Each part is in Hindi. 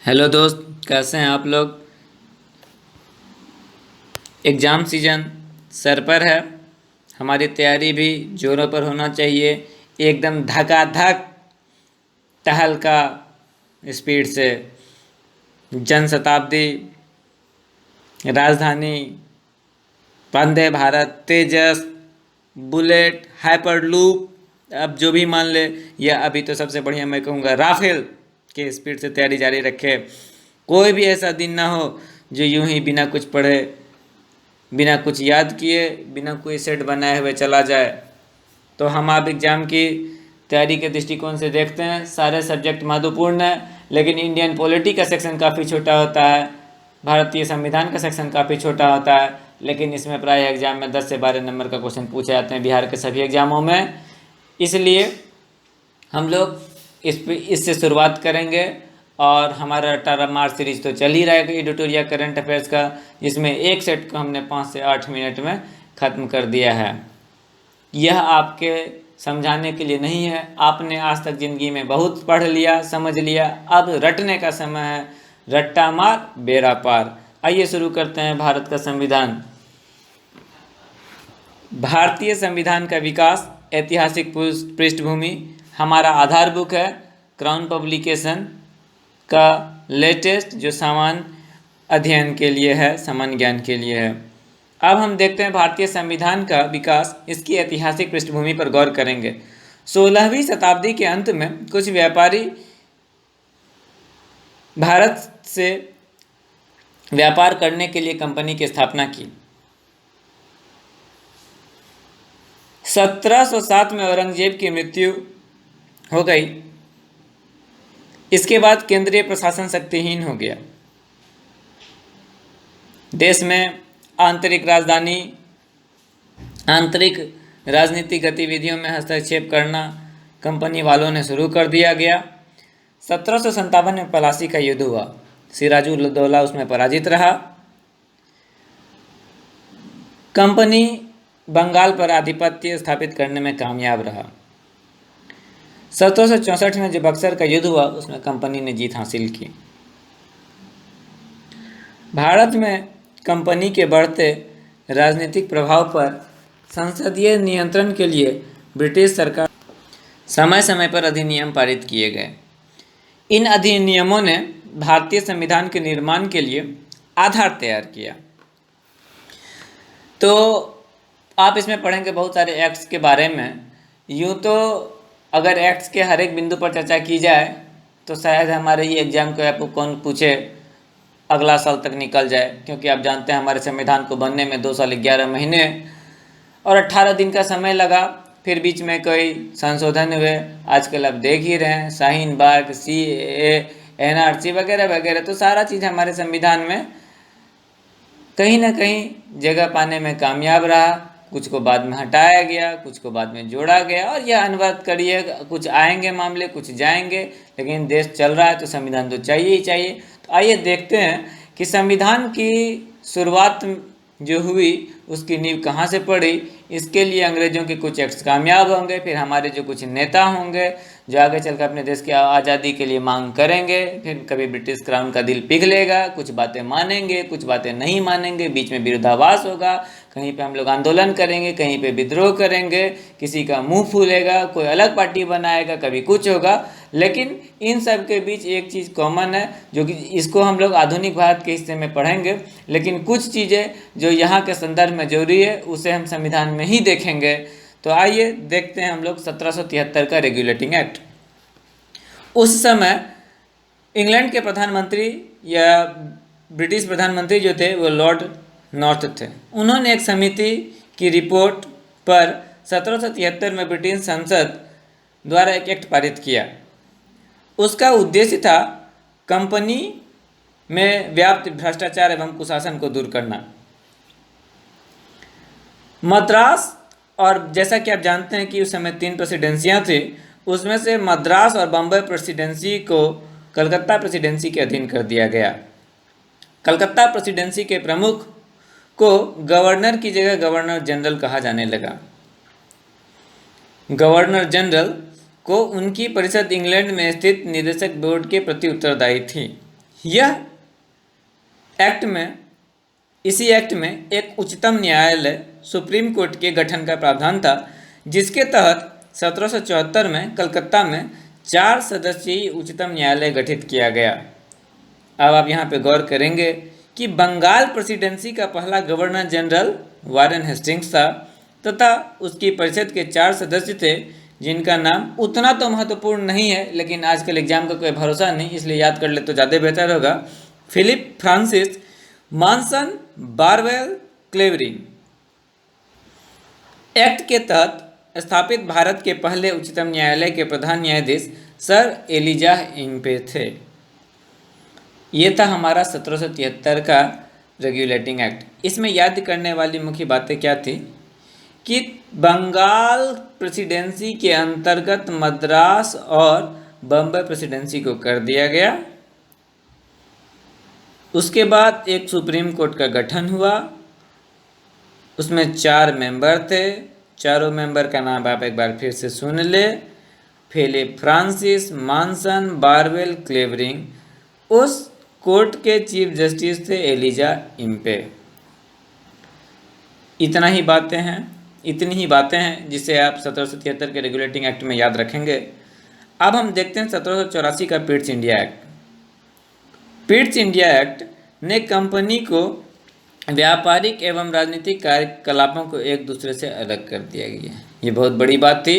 हेलो दोस्त, कैसे हैं आप लोग। एग्ज़ाम सीजन सर पर है। हमारी तैयारी भी जोरों पर होना चाहिए। एकदम धकाधक तहलका स्पीड से जन शताब्दी, राजधानी, वंदे भारत, तेजस, बुलेट, हाइपरलूप, अब जो भी मान ले, या अभी तो सबसे बढ़िया मैं कहूँगा राफेल के स्पीड से तैयारी जारी रखे। कोई भी ऐसा दिन ना हो जो यूं ही बिना कुछ पढ़े, बिना कुछ याद किए, बिना कोई सेट बनाए हुए चला जाए। तो हम आप एग्ज़ाम की तैयारी के दृष्टिकोण से देखते हैं, सारे सब्जेक्ट महत्वपूर्ण है, लेकिन इंडियन पॉलिटी का सेक्शन काफ़ी छोटा होता है, भारतीय संविधान का सेक्शन काफ़ी छोटा होता है, लेकिन इसमें प्राय एग्जाम में 10 से 12 नंबर का क्वेश्चन पूछे जाते हैं बिहार के सभी एग्जामों में। इसलिए हम लोग इससे शुरुआत करेंगे। और हमारा 18 मार्च सीरीज तो चल ही रहा है एडिटोरियल करंट अफेयर्स का, जिसमें एक सेट को हमने 5 से 8 मिनट में ख़त्म कर दिया है। यह आपके समझाने के लिए नहीं है, आपने आज तक ज़िंदगी में बहुत पढ़ लिया, समझ लिया, अब रटने का समय है। रट्टा मार बेड़ा पार। आइए शुरू करते हैं। भारत का संविधान। भारतीय संविधान का विकास, ऐतिहासिक पृष्ठभूमि, हमारा आधार बुक है क्राउन पब्लिकेशन का लेटेस्ट, जो सामान्य अध्ययन के लिए है, सामान्य ज्ञान के लिए है। अब हम देखते हैं भारतीय संविधान का विकास, इसकी ऐतिहासिक पृष्ठभूमि पर गौर करेंगे। 16वीं शताब्दी के अंत में कुछ व्यापारी भारत से व्यापार करने के लिए कंपनी की स्थापना की। 1707 में औरंगजेब की मृत्यु हो गई। इसके बाद केंद्रीय प्रशासन शक्तिहीन हो गया। देश में आंतरिक राजधानी, आंतरिक राजनीतिक गतिविधियों में हस्तक्षेप करना कंपनी वालों ने शुरू कर दिया गया। 1757 में पलासी का युद्ध हुआ। सिराजुद्दौला उसमें पराजित रहा। कंपनी बंगाल पर आधिपत्य स्थापित करने में कामयाब रहा। 1764 में जो बक्सर का युद्ध हुआ, उसमें कंपनी ने जीत हासिल की। भारत में कंपनी के बढ़ते राजनीतिक प्रभाव पर संसदीय नियंत्रण के लिए ब्रिटिश सरकार समय समय पर अधिनियम पारित किए गए। इन अधिनियमों ने भारतीय संविधान के निर्माण के लिए आधार तैयार किया। तो आप इसमें पढ़ेंगे बहुत सारे एक्ट्स के बारे में। यूँ तो अगर एक्ट्स के हर एक बिंदु पर चर्चा की जाए तो शायद हमारे ये एग्ज़ाम को आपको कौन पूछे, अगला साल तक निकल जाए, क्योंकि आप जानते हैं हमारे संविधान को बनने में 2 साल 11 महीने और 18 दिन का समय लगा। फिर बीच में कई संशोधन हुए। आजकल आप देख ही रहे हैं, शाहीन बाग, CAA, NRC वगैरह वगैरह। तो सारा चीज़ हमारे संविधान में कहीं ना कहीं जगह पाने में कामयाब रहा। कुछ को बाद में हटाया गया, कुछ को बाद में जोड़ा गया, और यह अनुवाद करिए, कुछ आएंगे मामले, कुछ जाएंगे, लेकिन देश चल रहा है तो संविधान तो चाहिए ही चाहिए। तो आइए देखते हैं कि संविधान की शुरुआत जो हुई उसकी नींव कहाँ से पड़ी। इसके लिए अंग्रेज़ों के कुछ एक्ट्स कामयाब होंगे, फिर हमारे जो कुछ नेता होंगे जो आगे चलकर अपने देश की आज़ादी के लिए मांग करेंगे, फिर कभी ब्रिटिश क्राउन का दिल पिघलेगा, कुछ बातें मानेंगे, कुछ बातें नहीं मानेंगे, बीच में विरोधाभास होगा, कहीं पे हम लोग आंदोलन करेंगे, कहीं पे विद्रोह करेंगे, किसी का मुंह फूलेगा, कोई अलग पार्टी बनाएगा, कभी कुछ होगा। लेकिन इन सब के बीच एक चीज़ कॉमन है, जो कि इसको हम लोग आधुनिक भारत के हिस्से में पढ़ेंगे, लेकिन कुछ चीज़ें जो यहाँ के संदर्भ में जरूरी है उसे हम संविधान में ही देखेंगे। तो आइए देखते हैं हम लोग 1773 का रेगुलेटिंग एक्ट। उस समय इंग्लैंड के प्रधानमंत्री या ब्रिटिश प्रधानमंत्री जो थे वो लॉर्ड नॉर्थ थे। उन्होंने एक समिति की रिपोर्ट पर 1773 में ब्रिटिश संसद द्वारा एक एक्ट पारित किया। उसका उद्देश्य था कंपनी में व्याप्त भ्रष्टाचार एवं कुशासन को दूर करना। मद्रास, और जैसा कि आप जानते हैं कि उस समय 3 प्रेसिडेंसियाँ थी, उसमें से मद्रास और बम्बई प्रेसिडेंसी को कलकत्ता प्रेसिडेंसी के अधीन कर दिया गया। कलकत्ता प्रेसिडेंसी के प्रमुख को गवर्नर की जगह गवर्नर जनरल कहा जाने लगा। गवर्नर जनरल को उनकी परिषद इंग्लैंड में स्थित निदेशक बोर्ड के प्रति उत्तरदायी थी। यह एक्ट में इसी एक्ट में एक उच्चतम न्यायालय सुप्रीम कोर्ट के गठन का प्रावधान था, जिसके तहत 1774 में कलकत्ता में 4 सदस्यीय उच्चतम न्यायालय गठित किया गया। अब आप यहाँ पे गौर करेंगे कि बंगाल प्रेसिडेंसी का पहला गवर्नर जनरल वारेन हेस्टिंग्स था तथा उसकी परिषद के 4 सदस्य थे, जिनका नाम उतना तो महत्वपूर्ण नहीं है, लेकिन आजकल एग्जाम का कोई भरोसा नहीं, इसलिए याद कर ले तो ज़्यादा बेहतर होगा। Philip Francis, Monson, Barwell, Clavering. Act के तहत स्थापित भारत के पहले उच्चतम न्यायालय के प्रधान न्यायाधीश सर एलिजाह इंपे थे। ये था हमारा 1773 का रेगुलेटिंग एक्ट। इसमें याद करने वाली मुख्य बातें क्या थी कि बंगाल प्रेसिडेंसी के अंतर्गत मद्रास और बम्बई प्रेसिडेंसी को कर दिया गया। उसके बाद एक सुप्रीम कोर्ट का गठन हुआ, उसमें 4 मेंबर थे। चारों मेंबर का नाम आप एक बार फिर से सुन ले, फिलिप फ्रांसिस, मॉनसन, बारवेल, क्लेवरिंग। उस कोर्ट के चीफ जस्टिस थे एलिजाह इंपे। इतनी ही बातें हैं जिसे आप 1773 के रेगुलेटिंग एक्ट में याद रखेंगे। अब हम देखते हैं 1784 का Pitt's India act. Pitt's India act ने कंपनी को व्यापारिक एवं राजनीतिक कार्यकलापों को एक दूसरे से अलग कर दिया गया। ये बहुत बड़ी बात थी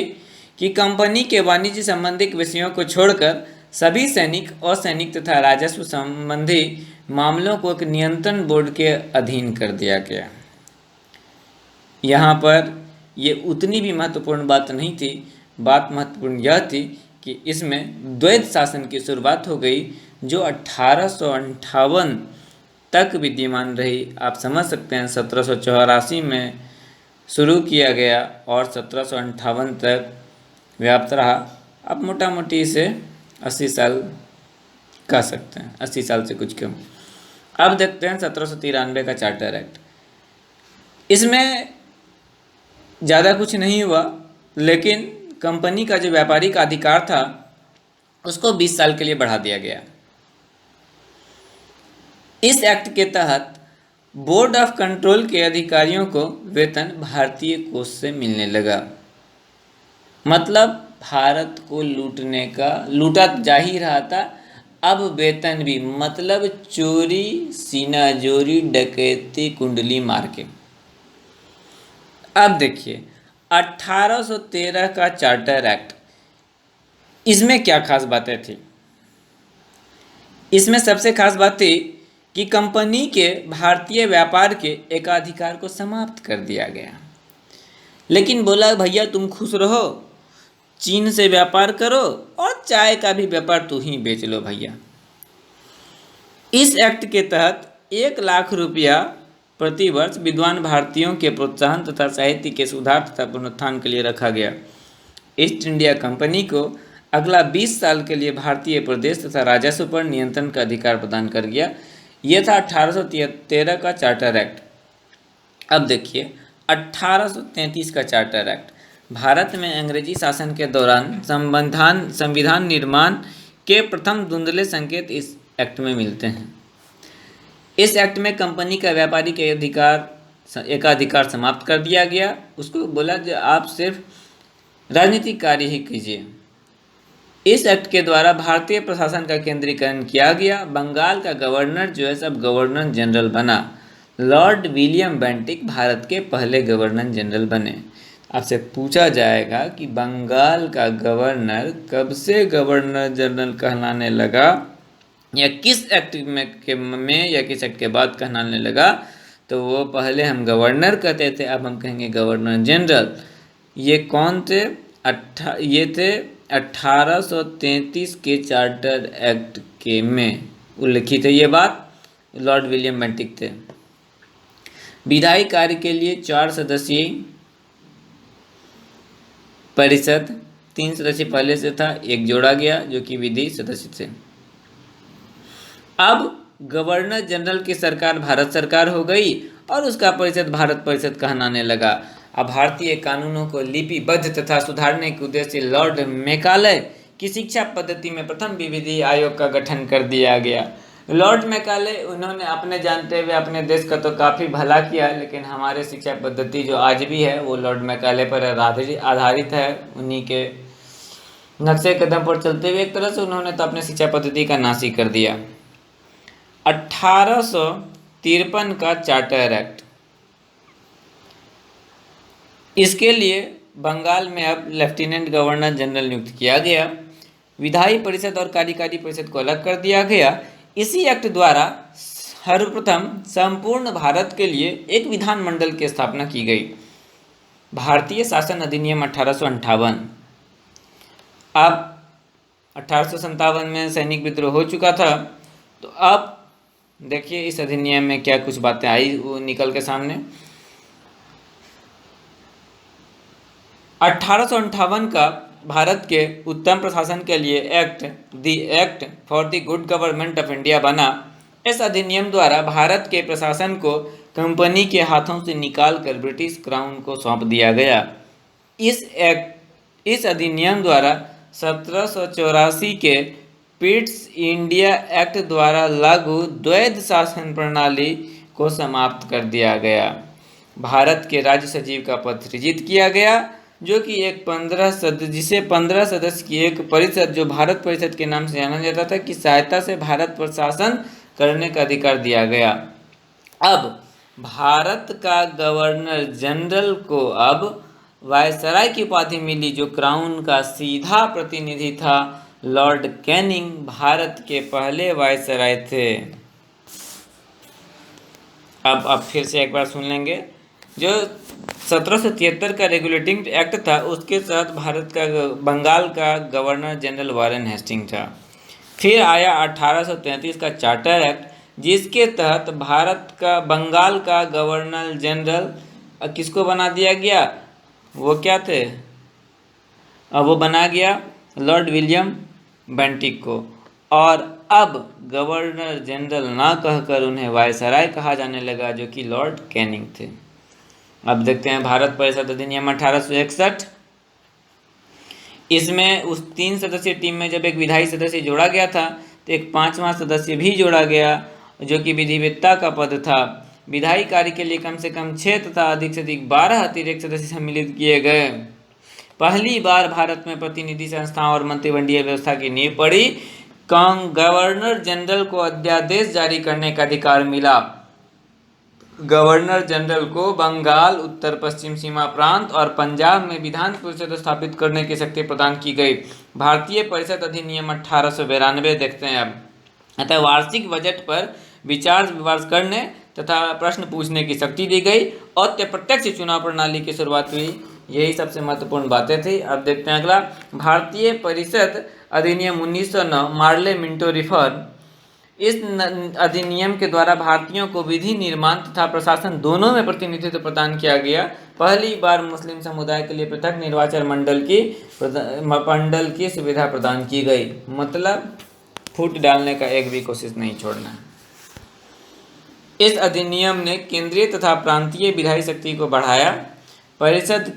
कि कंपनी के वाणिज्य संबंधित विषयों को छोड़कर सभी सैनिक, असैनिक तथा राजस्व संबंधी मामलों को एक नियंत्रण बोर्ड के अधीन कर दिया गया। यहाँ पर ये उतनी भी महत्वपूर्ण बात नहीं थी। बात महत्वपूर्ण यह थी कि इसमें द्वैध शासन की शुरुआत हो गई, जो 1858 तक विद्यमान रही। आप समझ सकते हैं 1784 में शुरू किया गया और 1758 तक व्याप्त रहा। आप मोटा मोटी इसे 80 साल कह सकते हैं, 80 साल से कुछ कम। अब देखते हैं 1793 का चार्टर एक्ट। इसमें ज़्यादा कुछ नहीं हुआ, लेकिन कंपनी का जो व्यापारिक अधिकार था उसको 20 साल के लिए बढ़ा दिया गया। इस एक्ट के तहत बोर्ड ऑफ कंट्रोल के अधिकारियों को वेतन भारतीय कोष से मिलने लगा। मतलब भारत को लूटा जा ही रहा था, अब वेतन भी, मतलब चोरी, सीनाजोरी, डकैती, कुंडली मार के। अब देखिए 1813 का चार्टर एक्ट, इसमें क्या खास बातें थी? इसमें सबसे खास बात थी कि कंपनी के भारतीय व्यापार के एकाधिकार को समाप्त कर दिया गया, लेकिन बोला भैया तुम खुश रहो, चीन से व्यापार करो और चाय का भी व्यापार तू ही बेच लो भैया। इस एक्ट के तहत 1 लाख रुपया प्रति वर्ष विद्वान भारतीयों के प्रोत्साहन तथा साहित्य के सुधार तथा पुनरुत्थान के लिए रखा गया। ईस्ट इंडिया कंपनी को अगला 20 साल के लिए भारतीय प्रदेश तथा राजस्व पर नियंत्रण का अधिकार प्रदान कर गया। यह था 1813 का चार्टर एक्ट। अब देखिए 1833 का चार्टर एक्ट। भारत में अंग्रेजी शासन के दौरान संविधान निर्माण के प्रथम धुंधले संकेत इस एक्ट में मिलते हैं। इस एक्ट में कंपनी का व्यापारिक एकाधिकार समाप्त कर दिया गया। उसको बोला कि आप सिर्फ राजनीतिक कार्य ही कीजिए। इस एक्ट के द्वारा भारतीय प्रशासन का केंद्रीकरण किया गया। बंगाल का गवर्नर जो है सब गवर्नर जनरल बना। लॉर्ड विलियम बेंटिक भारत के पहले गवर्नर जनरल बने। आपसे पूछा जाएगा कि बंगाल का गवर्नर कब से गवर्नर जनरल कहलाने लगा, या किस एक्ट में या किस एक्ट के बाद कहलाने लगा, तो वो पहले हम गवर्नर कहते थे, अब हम कहेंगे गवर्नर जनरल। ये कौन थे? ये थे 1833 के चार्टर एक्ट के में उल्लिखित है ये बात। लॉर्ड विलियम बेंटिक थे। विधायी कार्य के लिए 4 सदस्यीय परिषद, 3 सदस्य पहले से था, 1 जोड़ा गया जो कि विधि सदस्य थे। अब गवर्नर जनरल की सरकार भारत सरकार हो गई और उसका परिषद भारत परिषद कहलाने लगा। अब भारतीय कानूनों को लिपिबद्ध तथा सुधारने के उद्देश्य से लॉर्ड मेकाले की शिक्षा पद्धति में प्रथम विधि आयोग का गठन कर दिया गया। लॉर्ड मैकाले उन्होंने अपने जानते हुए अपने देश का तो काफ़ी भला किया, लेकिन हमारे शिक्षा पद्धति जो आज भी है वो लॉर्ड मैकाले पर आधारित है। उन्हीं के नक्शे कदम पर चलते हुए एक तरह से उन्होंने तो अपने शिक्षा पद्धति का नाश ही कर दिया। 1853 का चार्टर एक्ट, इसके लिए बंगाल में अब लेफ्टिनेंट गवर्नर जनरल नियुक्त किया गया। विधायी परिषद और कार्यकारी परिषद को अलग कर दिया गया। इसी एक्ट द्वारा सर्वप्रथम संपूर्ण भारत के लिए एक विधानमंडल की स्थापना की गई। भारतीय शासन अधिनियम 1858। अब 1857 में सैनिक विद्रोह हो चुका था, तो अब देखिए इस अधिनियम में क्या कुछ बातें आई वो निकल के सामने। 1858 का भारत के उत्तम प्रशासन के लिए act for the good government of India बना। इस अधिनियम द्वारा भारत के प्रशासन को कंपनी के हाथों से निकालकर ब्रिटिश क्राउन को सौंप दिया गया। इस अधिनियम द्वारा 1784 के पिट्स इंडिया एक्ट द्वारा लागू द्वैध शासन प्रणाली को समाप्त कर दिया गया। भारत के राज्य सचिव का पद सृजित किया गया, जो कि एक 15 सदस्य की एक परिषद, जो भारत परिषद के नाम से जाना जाता था, की सहायता से भारत पर शासन करने का अधिकार दिया गया। अब भारत का गवर्नर जनरल को अब वायसराय की उपाधि मिली, जो क्राउन का सीधा प्रतिनिधि था। लॉर्ड कैनिंग भारत के पहले वायसराय थे। अब फिर से एक बार सुन लेंगे। जो 1773 का रेगुलेटिंग एक्ट था, उसके तहत भारत का बंगाल का गवर्नर जनरल वारेन हेस्टिंग था। फिर आया 1833 का चार्टर एक्ट, जिसके तहत भारत का बंगाल का गवर्नर जनरल किसको बना दिया गया, वो क्या थे, अब वो बना गया लॉर्ड विलियम बेंटिक को। और अब गवर्नर जनरल ना कहकर उन्हें वायसराय कहा जाने लगा, जो कि लॉर्ड कैनिंग थे। अब देखते हैं भारत परिषद अधिनियम 1861। इसमें उस 3 सदस्यीय टीम में जब एक विधायी सदस्य जोड़ा गया था, तो एक 5वां सदस्य भी जोड़ा गया, जो कि विधिवेत्ता का पद था। विधायी कार्य के लिए कम से कम 6 तथा अधिक से अधिक 12 अतिरिक्त सदस्य सम्मिलित किए गए। पहली बार भारत में प्रतिनिधि संस्थाओं और मंत्रिमंडलीय व्यवस्था की नींव पड़ी। गवर्नर जनरल को अध्यादेश जारी करने का अधिकार मिला। गवर्नर जनरल को बंगाल, उत्तर पश्चिम सीमा प्रांत और पंजाब में विधान परिषद स्थापित करने की शक्ति प्रदान की गई। भारतीय परिषद अधिनियम 1892 देखते हैं अब। अतः वार्षिक बजट पर विचार विमर्श करने तथा प्रश्न पूछने की शक्ति दी गई और प्रत्यक्ष चुनाव प्रणाली की शुरुआत हुई। यही सबसे महत्वपूर्ण बातें थी। अब देखते हैं अगला, भारतीय परिषद अधिनियम 1909 मार्ले मिंटो रिफॉर्म। इस अधिनियम के द्वारा भारतीयों को विधि निर्माण तथा प्रशासन दोनों में प्रतिनिधित्व प्रदान किया गया। पहली बार मुस्लिम समुदाय के लिए पृथक निर्वाचन मंडल की सुविधा प्रदान की गई। मतलब फूट डालने का एक भी कोशिश नहीं छोड़ना। इस अधिनियम ने केंद्रीय तथा प्रांतीय विधायी शक्ति को बढ़ाया। परिषद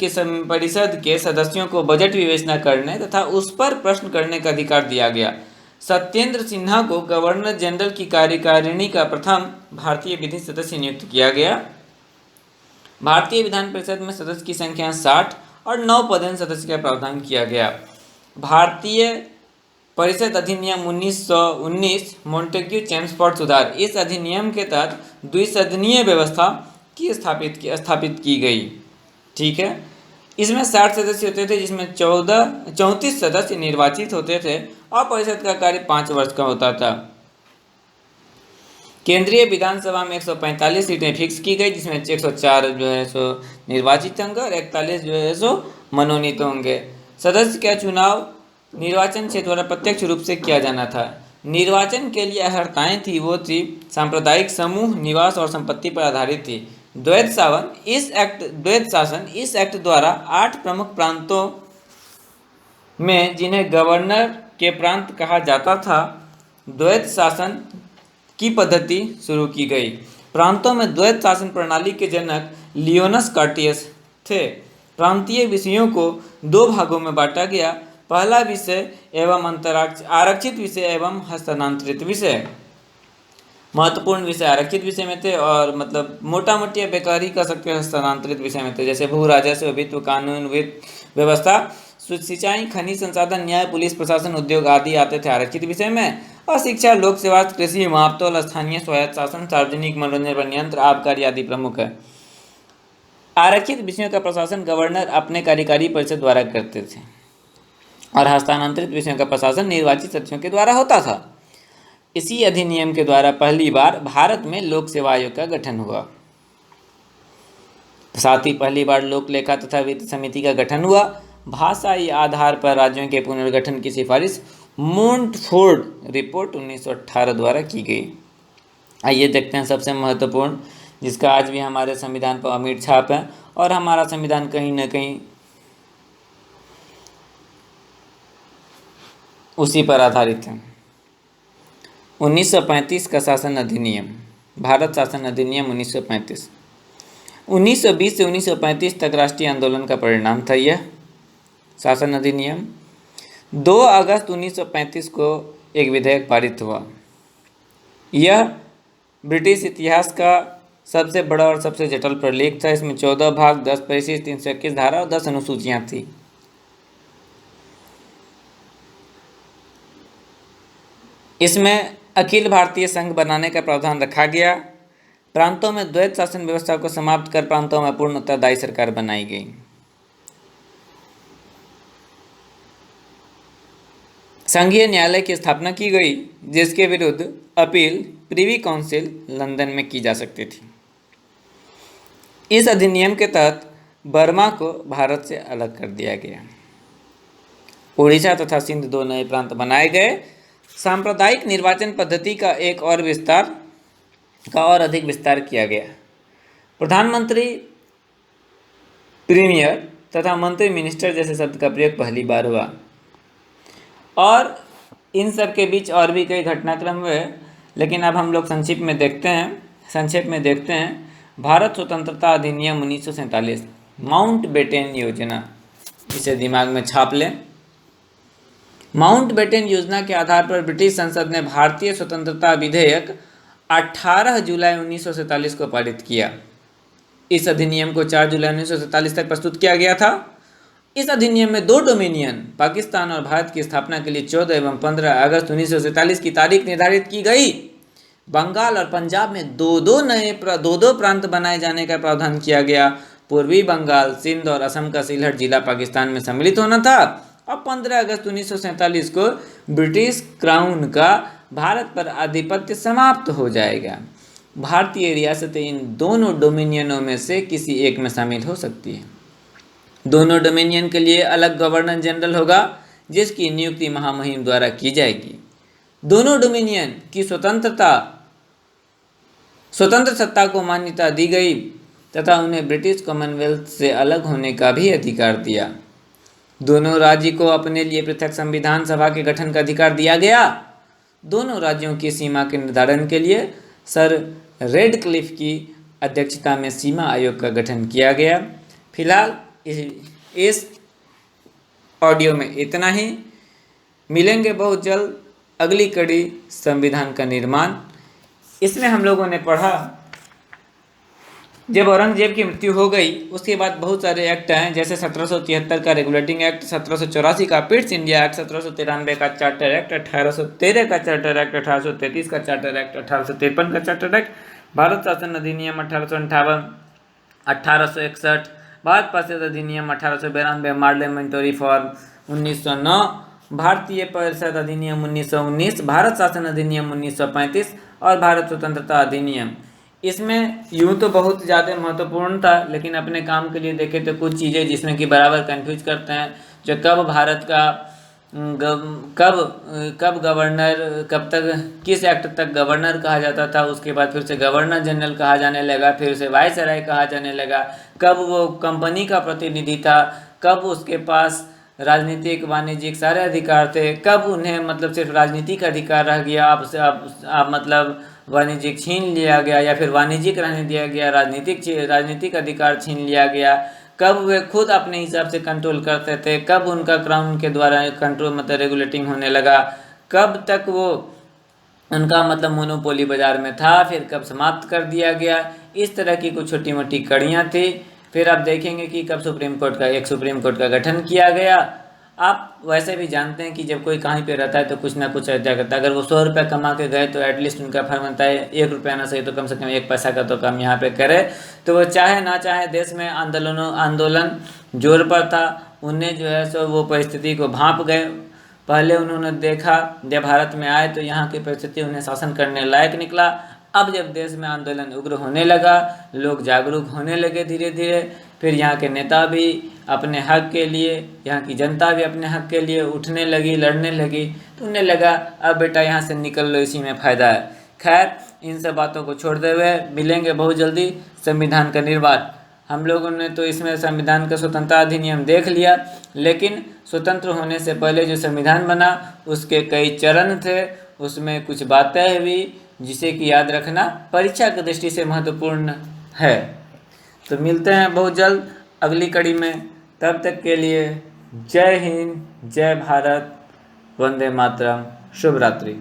के सदस्यों को बजट विवेचना करने तथा उस पर प्रश्न करने का अधिकार दिया गया। सत्येंद्र सिन्हा को गवर्नर जनरल की कार्यकारिणी का प्रथम भारतीय विधि सदस्य नियुक्त किया गया। भारतीय विधान परिषद में सदस्य की संख्या 60 और 9 पदेन सदस्य का प्रावधान किया गया। भारतीय परिषद अधिनियम 1919 मोंटेग्यू चेम्सफोर्ड सुधार। इस अधिनियम के तहत द्विसदनीय व्यवस्था की स्थापित की गई। ठीक है, इसमें 60 सदस्य होते थे, जिसमें 34 सदस्य निर्वाचित होते थे और परिषद का कार्य 5 वर्ष का होता था। केंद्रीय विधानसभा में 145 सीटें फिक्स की गई, जिसमें 104 जो है सो निर्वाचित होंगे और 41 जो है सो मनोनीत होंगे। सदस्य का चुनाव निर्वाचन क्षेत्र द्वारा प्रत्यक्ष रूप से किया जाना था। निर्वाचन के लिए अर्हताएं थी, वो थी सांप्रदायिक समूह, निवास और संपत्ति पर आधारित थी। द्वैध शासन इस एक्ट द्वारा 8 प्रमुख प्रांतों में, जिन्हें गवर्नर के प्रांत कहा जाता था, द्वैध शासन की पद्धति शुरू की गई। प्रांतों में द्वैध शासन प्रणाली के जनक लियोनस कार्टियस थे। प्रांतीय विषयों को 2 भागों में बांटा गया। पहला विषय एवं आरक्षित विषय एवं हस्तांतरित विषय। महत्वपूर्ण विषय आरक्षित विषय में थे और मतलब मोटा मोटी या बेकारी कह सकते हैं स्थानांतरित विषय में थे, जैसे भू राजस्व, वित्त, कानून, वित्त व्यवस्था, सिंचाई, खनिज संसाधन, न्याय, पुलिस प्रशासन, उद्योग आदि आते थे आरक्षित विषय में। और शिक्षा, लोक सेवा, कृषि, मापतौल, स्थानीय स्वायत्त शासन, सार्वजनिक मनोरंजन पर नियंत्रण, आबकारी आदि प्रमुख है। आरक्षित विषयों का प्रशासन गवर्नर अपने कार्यकारी परिषद द्वारा करते थे और हस्तांतरित विषयों का प्रशासन निर्वाचित सदस्यों के द्वारा होता था। इसी अधिनियम के द्वारा पहली बार भारत में लोक सेवा आयोग का गठन हुआ। साथ ही पहली बार लोक लेखा तथा वित्त समिति का गठन हुआ। भाषाई आधार पर राज्यों के पुनर्गठन की सिफारिश मोंटफोर्ड रिपोर्ट 1918 द्वारा की गई। आइए देखते हैं सबसे महत्वपूर्ण, जिसका आज भी हमारे संविधान पर अमीर छाप है और हमारा संविधान कहीं ना कहीं उसी पर आधारित है। 1935 का शासन अधिनियम, भारत शासन अधिनियम 1935। 1920 से 1935 तक राष्ट्रीय आंदोलन का परिणाम था यह शासन अधिनियम। 2 अगस्त 1935 को एक विधेयक पारित हुआ। यह ब्रिटिश इतिहास का सबसे बड़ा और सबसे जटिल प्रलेख था। इसमें 14 भाग, 10 परिशिष्ट, 321 धारा और 10 अनुसूचियाँ थी। इसमें अखिल भारतीय संघ बनाने का प्रावधान रखा गया। प्रांतों में द्वैत शासन व्यवस्था को समाप्त कर प्रांतों में पूर्ण उत्तरदायी सरकार बनाई गई। संघीय न्यायालय की स्थापना की गई, जिसके विरुद्ध अपील प्रिवी काउंसिल लंदन में की जा सकती थी। इस अधिनियम के तहत बर्मा को भारत से अलग कर दिया गया। उड़ीसा तथा सिंध 2 नए प्रांत बनाए गए। सांप्रदायिक निर्वाचन पद्धति का और अधिक विस्तार किया गया। प्रधानमंत्री, प्रीमियर तथा मंत्री, मिनिस्टर जैसे शब्द का प्रयोग पहली बार हुआ। और इन सब के बीच और भी कई घटनाक्रम हुए, लेकिन अब हम लोग संक्षेप में देखते हैं। भारत स्वतंत्रता अधिनियम 1947, माउंटबेटन योजना, इसे दिमाग में छाप लें। माउंटबेटन योजना के आधार पर ब्रिटिश संसद ने भारतीय स्वतंत्रता विधेयक 18 जुलाई 1947 को पारित किया। इस अधिनियम को 4 जुलाई 1947 तक प्रस्तुत किया गया था। इस अधिनियम में 2 डोमिनियन पाकिस्तान और भारत की स्थापना के लिए 14 एवं 15 अगस्त 1947 की तारीख निर्धारित की गई। बंगाल और पंजाब में दो दो प्रांत बनाए जाने का प्रावधान किया गया। पूर्वी बंगाल, सिंध और असम का सिलहट जिला पाकिस्तान में सम्मिलित होना था। और 15 अगस्त 1947 को ब्रिटिश क्राउन का भारत पर आधिपत्य समाप्त हो जाएगा। भारतीय रियासतें इन दोनों डोमिनियनों में से किसी एक में शामिल हो सकती है। दोनों डोमिनियन के लिए अलग गवर्नर जनरल होगा, जिसकी नियुक्ति महामहिम द्वारा की जाएगी। दोनों डोमिनियन की स्वतंत्र सत्ता को मान्यता दी गई तथा उन्हें ब्रिटिश कॉमनवेल्थ से अलग होने का भी अधिकार दिया। दोनों राज्य को अपने लिए पृथक संविधान सभा के गठन का अधिकार दिया गया। दोनों राज्यों की सीमा के निर्धारण के लिए सर रेडक्लिफ की अध्यक्षता में सीमा आयोग का गठन किया गया। फिलहाल इस ऑडियो में इतना ही। मिलेंगे बहुत जल्द अगली कड़ी, संविधान का निर्माण। इसमें हम लोगों ने पढ़ा, जब औरंगजेब की मृत्यु हो गई उसके बाद बहुत सारे एक्ट हैं, जैसे 1773 का रेगुलेटिंग एक्ट, 1784 का पिट्स इंडिया एक्ट, 1793 का चार्टर एक्ट, 1813 का चार्टर एक्ट, 1833 का चार्टर एक्ट, 1853 का चार्टर एक्ट, भारत शासन अधिनियम 1858, 1861, भारत परिषद अधिनियम 1892, पार्लियामेंट्री रिफॉर्म 1909, भारतीय परिषद अधिनियम 1919, भारत शासन अधिनियम 1935 और भारत स्वतंत्रता अधिनियम। इसमें यूँ तो बहुत ज़्यादा महत्वपूर्ण था, लेकिन अपने काम के लिए देखें तो कुछ चीज़ें जिसमें कि बराबर कंफ्यूज करते हैं, जो कब भारत का कब गवर्नर, कब तक किस एक्ट तक गवर्नर कहा जाता था, उसके बाद फिर से गवर्नर जनरल कहा जाने लगा, फिर उसे वायसराय कहा जाने लगा, कब वो कंपनी का प्रतिनिधि था, कब उसके पास राजनीतिक वाणिज्यिक सारे अधिकार थे, कब उन्हें मतलब सिर्फ राजनीतिक अधिकार रह गया, अब मतलब वाणिज्यिक छीन लिया गया, या फिर वाणिज्यिक रहने दिया गया, राजनीतिक अधिकार छीन लिया गया, कब वे खुद अपने हिसाब से कंट्रोल करते थे, कब उनका क्राउन के द्वारा कंट्रोल मतलब रेगुलेटिंग होने लगा, कब तक वो उनका मतलब मोनोपोली बाज़ार में था, फिर कब समाप्त कर दिया गया। इस तरह की कुछ छोटी मोटी कड़ियाँ थी। फिर आप देखेंगे कि कब सुप्रीम कोर्ट का गठन किया गया। आप वैसे भी जानते हैं कि जब कोई कहीं पे रहता है तो कुछ ना कुछ अर्जा करता है। अगर वो 100 रुपये कमा के गए तो एटलीस्ट उनका फर्ज बनता है 1 रुपया ना सही तो कम से कम 1 पैसा का तो काम यहाँ पे करे। तो वो चाहे ना चाहे देश में आंदोलन जोर पर था। उन्हें जो है सो वो परिस्थिति को भांप गए। पहले उन्होंने देखा जब भारत में आए तो यहाँ की परिस्थिति उन्हें शासन करने लायक निकला। अब जब देश में आंदोलन उग्र होने लगा, लोग जागरूक होने लगे धीरे धीरे, फिर यहाँ के नेता भी अपने हक के लिए, यहाँ की जनता भी अपने हक के लिए उठने लगी, लड़ने लगी। तो उन्हें लगा अब बेटा यहाँ से निकल लो, इसी में फ़ायदा है। खैर, इन सब बातों को छोड़ते हुए मिलेंगे बहुत जल्दी संविधान का निर्माण। हम लोगों ने तो इसमें संविधान का स्वतंत्रता अधिनियम देख लिया, लेकिन स्वतंत्र होने से पहले जो संविधान बना उसके कई चरण थे, उसमें कुछ बातें हुई जिसे कि याद रखना परीक्षा की दृष्टि से महत्वपूर्ण है। तो मिलते हैं बहुत जल्द अगली कड़ी में। तब तक के लिए जय हिंद, जय भारत, वंदे मातरम, शुभ रात्रि।